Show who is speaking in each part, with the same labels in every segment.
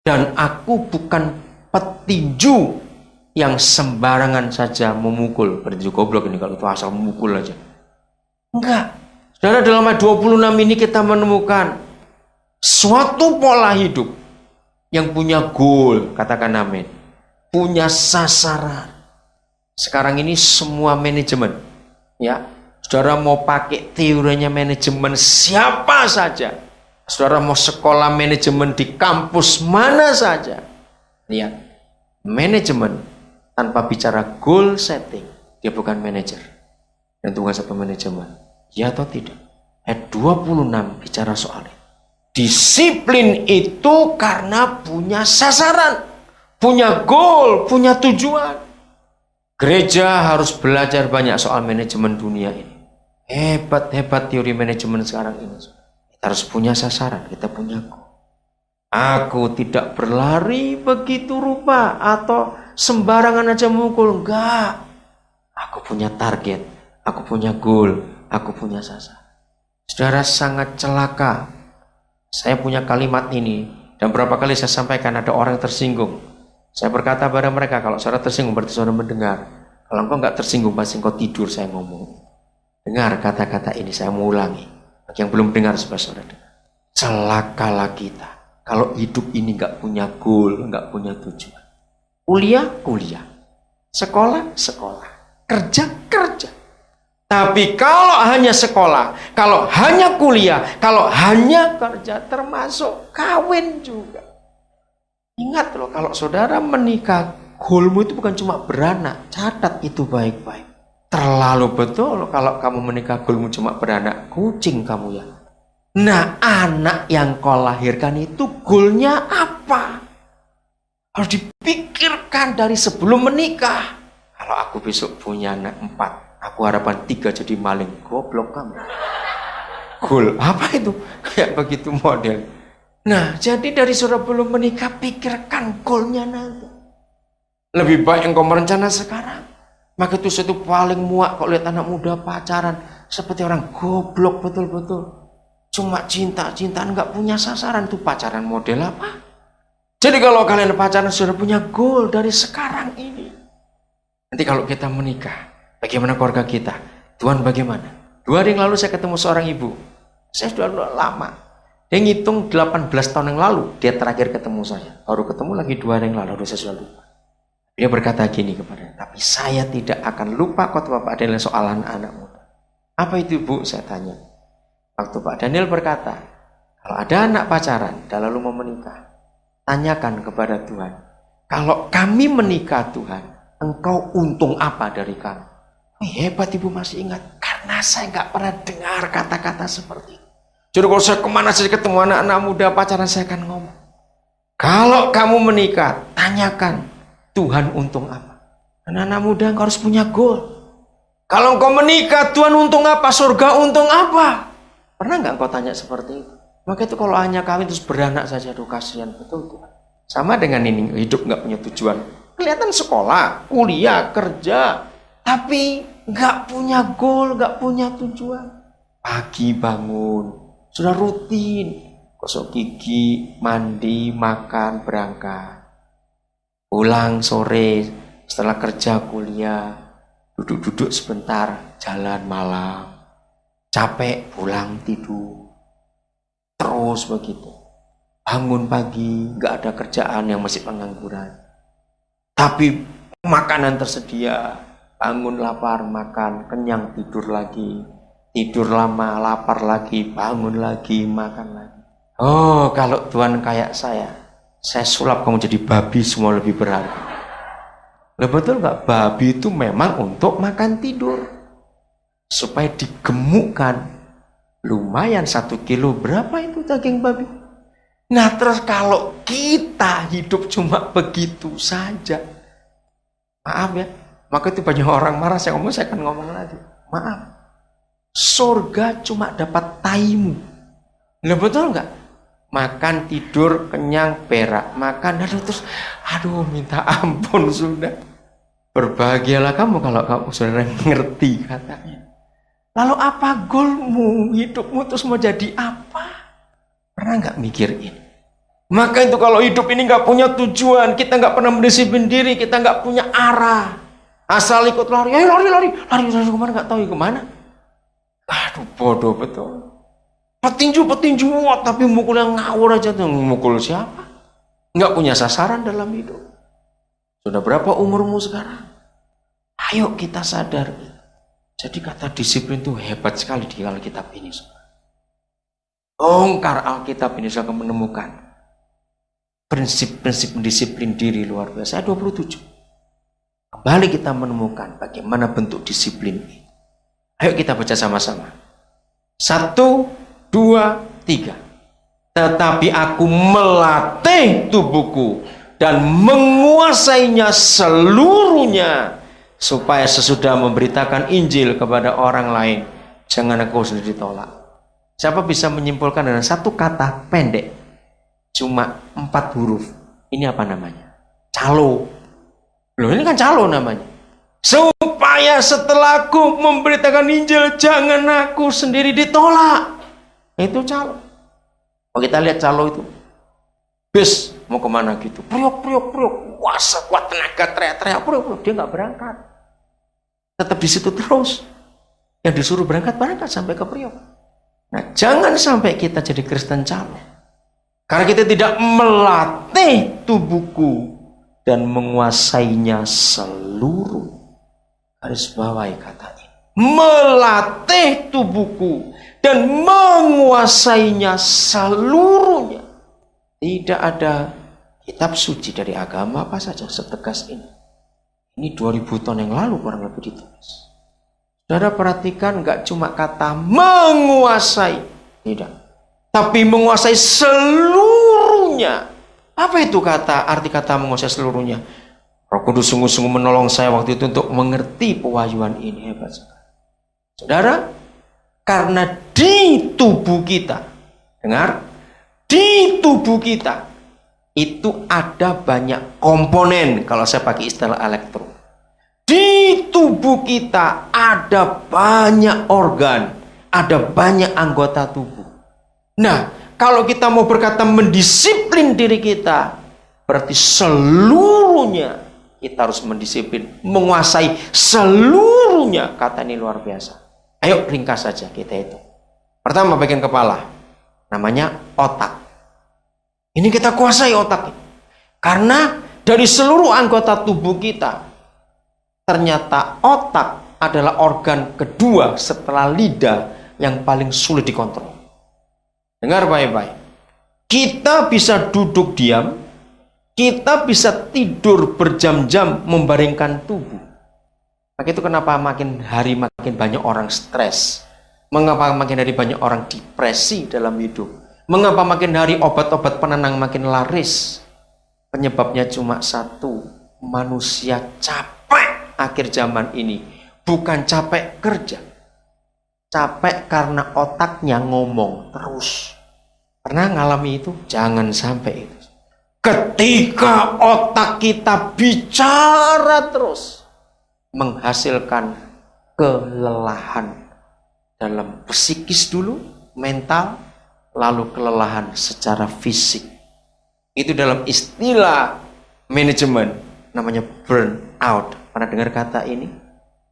Speaker 1: Dan aku bukan petinju yang sembarangan saja memukul. Petinju goblok ini kalau itu asal memukul aja. Enggak. Saudara, dalam ayat 26 ini kita menemukan suatu pola hidup yang punya goal, katakan amin. Punya sasaran. Sekarang ini semua manajemen, ya. Saudara mau pakai teorinya manajemen siapa saja. Saudara mau sekolah manajemen di kampus mana saja. Lihat, manajemen tanpa bicara goal setting, dia bukan manajer. Dan tugas satu manajemen, ya atau tidak? Ayat 26 bicara soal itu. Disiplin itu karena punya sasaran, punya goal, punya tujuan. Gereja harus belajar banyak soal manajemen dunia ini. Hebat-hebat teori manajemen sekarang ini. Kita harus punya sasaran, kita punya goal. Aku tidak berlari begitu rupa atau sembarangan aja mukul. Enggak. Aku punya target, aku punya goal, aku punya sasaran. Saudara, sangat celaka. Saya punya kalimat ini dan berapa kali saya sampaikan ada orang tersinggung. Saya berkata pada mereka, kalau saudara tersinggung berarti saudara mendengar. Kalau engkau enggak tersinggung pasti engkau tidur saya ngomong. Dengar kata-kata ini, saya mau ulangi. Bagi yang belum dengar saudara. Celakalah kita kalau hidup ini enggak punya goal, enggak punya tujuan. Kuliah, kuliah. Sekolah, sekolah. Kerja, kerja. Tapi kalau hanya sekolah, kalau hanya kuliah, kalau hanya kerja, termasuk kawin juga. Ingat loh, kalau saudara menikah, goalmu itu bukan cuma beranak. Catat itu baik-baik. Terlalu betul kalau kamu menikah goalmu cuma beranak. Kucing kamu ya. Nah, anak yang kau lahirkan itu goalnya apa? Harus dipikirkan dari sebelum menikah. Kalau aku besok punya anak 4, aku harapan 3 jadi maling. Goblok kamu. Goal apa itu? Kayak begitu model. Nah, jadi dari saudara belum menikah, pikirkan goalnya nanti. Lebih baik engkau merencana sekarang. Maka itu suatu paling muak kalau lihat anak muda pacaran seperti orang goblok betul-betul. Cuma cinta-cintaan nggak punya sasaran, tuh pacaran model apa? Jadi kalau kalian pacaran sudah punya goal dari sekarang ini. Nanti kalau kita menikah, bagaimana keluarga kita? Tuhan bagaimana? 2 hari yang lalu saya ketemu seorang ibu. Saya sudah lama. Dia ngitung 18 tahun yang lalu dia terakhir ketemu saya. Baru ketemu lagi 2 hari yang lalu, saya sudah lupa. Dia berkata gini kepada, tapi saya tidak akan lupa khotbah Pak Daniel soal anak muda. Apa itu Bu? Saya tanya. Waktu Pak Daniel berkata, kalau ada anak pacaran dan lalu mau menikah, tanyakan kepada Tuhan, kalau kami menikah Tuhan, engkau untung apa dari kami? Hebat Ibu masih ingat, karena saya nggak pernah dengar kata-kata seperti itu. Jadi kalau saya kemana saja ketemu anak-anak muda pacaran, saya akan ngomong, kalau kamu menikah, tanyakan Tuhan untung apa? Anak-anak muda engkau harus punya goal. Kalau engkau menikah, Tuhan untung apa? Surga untung apa? Pernah nggak engkau tanya seperti itu? Maka itu kalau hanya kawin terus beranak saja, aduh kasihan betul Tuhan. Sama dengan ini, hidup nggak punya tujuan. Kelihatan sekolah, kuliah, kerja, tapi nggak punya goal, nggak punya tujuan. Pagi bangun, sudah rutin, gosok gigi, mandi, makan, berangkat. Pulang sore, setelah kerja, kuliah, duduk-duduk sebentar, jalan malam. Capek, pulang tidur. Terus begitu. Bangun pagi, nggak ada kerjaan yang masih pengangguran. Tapi makanan tersedia, bangun lapar, makan, kenyang, tidur lagi. Tidur lama, lapar lagi, bangun lagi, makan lagi. Oh, kalau Tuhan kayak saya sulap kamu jadi babi semua lebih berharga. Nah, betul nggak? Babi itu memang untuk makan tidur. Supaya digemukkan. Lumayan 1 kilo, berapa itu daging babi? Nah terus kalau kita hidup cuma begitu saja, maaf ya, maka itu banyak orang marah, saya akan ngomong lagi, maaf, surga cuma dapat taimu. Nah betul nggak? Makan, tidur, kenyang, berak, makan, aduh minta ampun sudah. Berbahagialah kamu kalau kamu sudah ngerti katanya. Lalu apa goalmu, hidupmu terus mau jadi apa? Pernah nggak mikir ini? Maka itu kalau hidup ini nggak punya tujuan, kita nggak pernah mendisiplin diri, kita nggak punya arah, asal ikut lari, lari kemana nggak tahu kemana. Aduh, bodoh betul. Petinju, wah, tapi mukul yang ngawur aja tuh, mukul siapa? Nggak punya sasaran dalam hidup. Sudah berapa umurmu sekarang? Ayo kita sadar. Jadi kata disiplin itu hebat sekali di Alkitab ini. Bongkar Alkitab ini saya akan menemukan prinsip-prinsip disiplin diri luar biasa. 27. Kembali kita menemukan bagaimana bentuk disiplin ini. Ayo kita baca sama-sama. 1, 2, 3. Tetapi aku melatih tubuhku dan menguasainya seluruhnya, supaya sesudah memberitakan Injil kepada orang lain, jangan aku sendiri ditolak. Siapa bisa menyimpulkan dengan satu kata pendek? Cuma 4 huruf. Ini apa namanya? Calo. Loh, ini kan calo namanya. Supaya setelah aku memberitakan Injil, jangan aku sendiri ditolak. Itu calo. Kalau kita lihat calo itu, bis mau kemana gitu, priok, kuasa, kuat tenaga, teriak, priok, dia nggak berangkat. Tetap di situ terus. Yang disuruh berangkat sampai ke priok. Nah, jangan sampai kita jadi Kristen calo. Karena kita tidak melatih tubuhku dan menguasainya seluruh. Garis bawahi kata ini. Melatih tubuhku dan menguasainya seluruhnya. Tidak ada kitab suci dari agama apa saja setegas ini. Ini 2000 tahun yang lalu kurang lebih ditulis. Saudara perhatikan, gak cuma kata menguasai. Tidak. Tapi menguasai seluruhnya. Apa itu arti kata menguasai seluruhnya? Roh Kudus sungguh-sungguh menolong saya waktu itu untuk mengerti pewahyuan ini. Hebat sekali. Saudara, karena di tubuh kita, dengar, di tubuh kita itu ada banyak komponen, kalau saya pakai istilah elektro. Di tubuh kita ada banyak organ, ada banyak anggota tubuh. Nah, kalau kita mau berkata mendisiplin diri kita, berarti seluruhnya kita harus mendisiplin, menguasai seluruhnya. Kata ini luar biasa. Ayo ringkas saja kita itu. Pertama bagian kepala, namanya otak. Ini kita kuasai otak. Karena dari seluruh anggota tubuh kita, ternyata otak adalah organ kedua setelah lidah yang paling sulit dikontrol. Dengar baik-baik. Kita bisa duduk diam, kita bisa tidur berjam-jam membaringkan tubuh. Maka itu kenapa makin hari makin banyak orang stres. Mengapa makin hari banyak orang depresi dalam hidup. Mengapa makin hari obat-obat penenang makin laris. Penyebabnya cuma satu. Manusia capek akhir zaman ini. Bukan capek kerja. Capek karena otaknya ngomong terus. Pernah ngalami itu? Jangan sampai itu. Ketika otak kita bicara terus, menghasilkan kelelahan dalam psikis dulu, mental, lalu kelelahan secara fisik. Itu dalam istilah manajemen namanya burnout. Pernah dengar kata ini?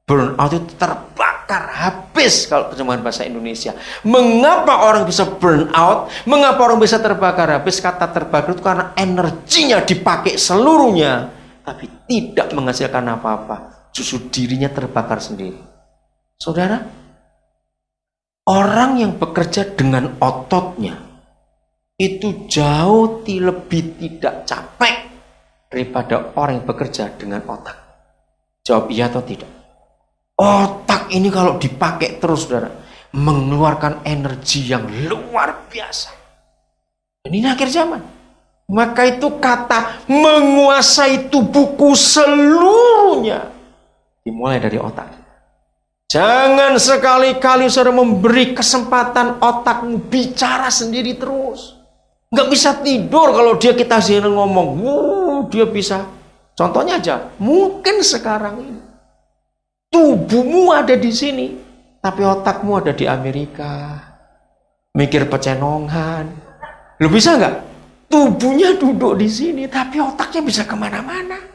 Speaker 1: Burnout itu terbakar habis kalau terjemahan bahasa Indonesia. Mengapa orang bisa burnout? Mengapa orang bisa terbakar habis? Kata terbakar itu karena energinya dipakai seluruhnya, tapi tidak menghasilkan apa-apa. Justru dirinya terbakar sendiri. Saudara, orang yang bekerja dengan ototnya itu jauh lebih tidak capek daripada orang yang bekerja dengan otak. Jawab iya atau tidak? Otak ini kalau dipakai terus, saudara, mengeluarkan energi yang luar biasa. Dan ini akhir zaman. Maka itu kata menguasai tubuhku seluruhnya dimulai dari otak. Jangan sekali-kali saudara memberi kesempatan otakmu bicara sendiri terus. Nggak bisa tidur kalau kita sendiri ngomong. Dia bisa. Contohnya aja, mungkin sekarang ini tubuhmu ada di sini, tapi otakmu ada di Amerika. Mikir pecenongan. Lu bisa nggak? Tubuhnya duduk di sini, tapi otaknya bisa kemana-mana.